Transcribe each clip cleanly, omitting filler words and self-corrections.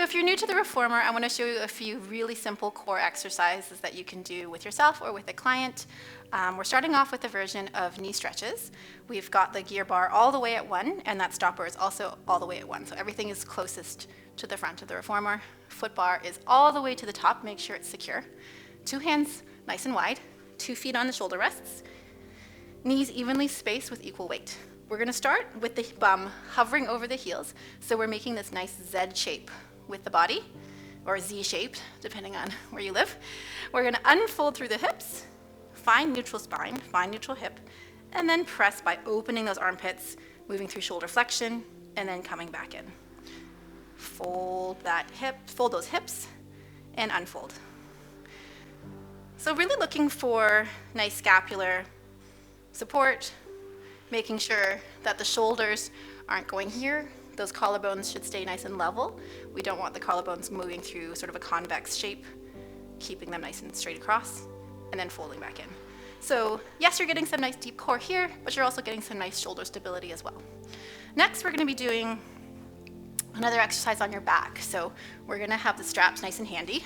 if you're new to the Reformer, I want to show you a few really simple core exercises that you can do with yourself or with a client. We're starting off with a version of knee stretches. We've got the gear bar all the way at 1, and that stopper is also all the way at 1. So everything is closest to the front of the Reformer. Foot bar is all the way to the top. Make sure it's secure. 2 hands nice and wide, 2 feet on the shoulder rests, knees evenly spaced with equal weight. We're going to start with the bum hovering over the heels, so we're making this nice Z shape with the body, or Z-shaped, depending on where you live. We're going to unfold through the hips, find neutral spine, find neutral hip, and then press by opening those armpits, moving through shoulder flexion, and then coming back in. Fold that hip, fold those hips, and unfold. So really looking for nice scapular support, making sure that the shoulders aren't going here. Those collarbones should stay nice and level. We don't want the collarbones moving through sort of a convex shape, keeping them nice and straight across, and then folding back in. So yes, you're getting some nice deep core here, but you're also getting some nice shoulder stability as well. Next, we're gonna be doing another exercise on your back. So we're gonna have the straps nice and handy.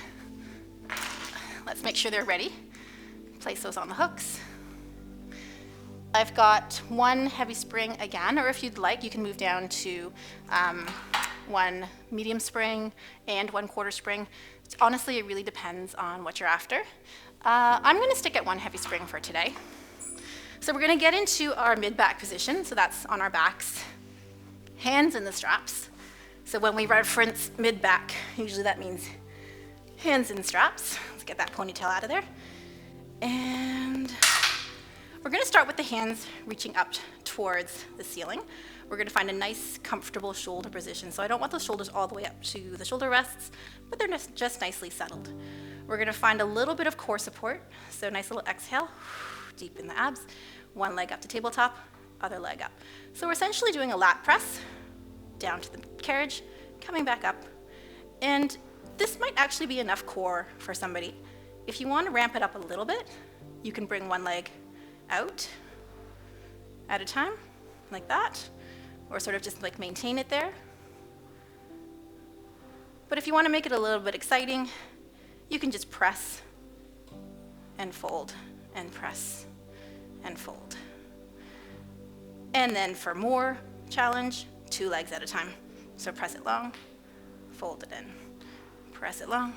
Let's make sure they're ready. Place those on the hooks. I've got 1 heavy spring again, or if you'd like, you can move down to 1 medium spring and 1 quarter spring. Honestly, it really depends on what you're after. I'm gonna stick at 1 heavy spring for today. So we're gonna get into our mid-back position, so that's on our backs, hands in the straps. So when we reference mid-back, usually that means hands in straps. Let's get that ponytail out of there. And we're gonna start with the hands reaching up towards the ceiling. We're gonna find a nice, comfortable shoulder position. So I don't want those shoulders all the way up to the shoulder rests, but they're just nicely settled. We're gonna find a little bit of core support. So nice little exhale, deep in the abs. 1 leg up to tabletop, other leg up. So we're essentially doing a lat press down to the carriage, coming back up. And this might actually be enough core for somebody. If you want to ramp it up a little bit, you can bring 1 leg out at a time, like that, or sort of just like maintain it there. But if you want to make it a little bit exciting, you can just press and fold and press and fold. And then for more challenge, 2 legs at a time. So press it long, fold it in. Press it long,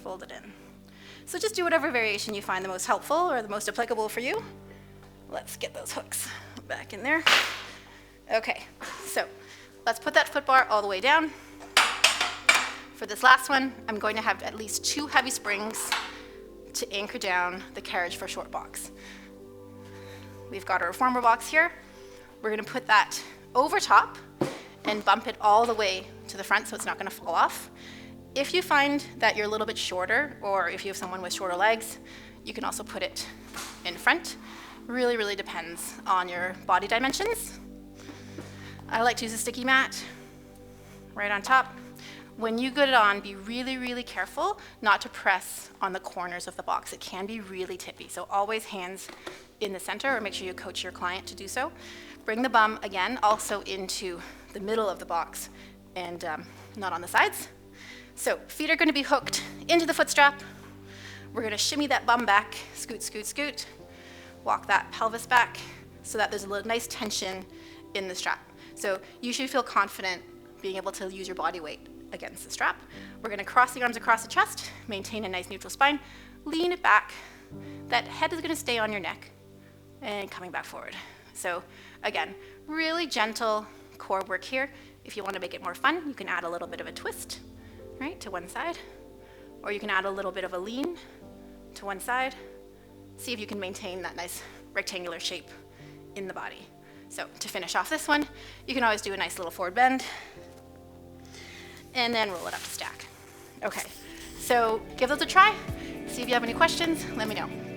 fold it in. So just do whatever variation you find the most helpful or the most applicable for you. Let's get those hooks back in there. Okay, so let's put that foot bar all the way down. For this last one, I'm going to have at least 2 heavy springs to anchor down the carriage for short box. We've got our Reformer box here. We're gonna put that over top and bump it all the way to the front so it's not gonna fall off. If you find that you're a little bit shorter, or if you have someone with shorter legs, you can also put it in front. Really, really depends on your body dimensions. I like to use a sticky mat right on top. When you get it on, be really, really careful not to press on the corners of the box. It can be really tippy, so always hands in the center, or make sure you coach your client to do so. Bring the bum, again, also into the middle of the box and not on the sides. So feet are gonna be hooked into the foot strap. We're gonna shimmy that bum back, scoot, scoot, scoot. Walk that pelvis back so that there's a little nice tension in the strap. So you should feel confident being able to use your body weight against the strap. We're gonna cross the arms across the chest, maintain a nice neutral spine, lean it back. That head is gonna stay on your neck and coming back forward. So again, really gentle core work here. If you wanna make it more fun, you can add a little bit of a twist, right, to one side, or you can add a little bit of a lean to one side. See if you can maintain that nice rectangular shape in the body. So to finish off this one, you can always do a nice little forward bend and then roll it up to stack. Okay, so give those a try. See if you have any questions, let me know.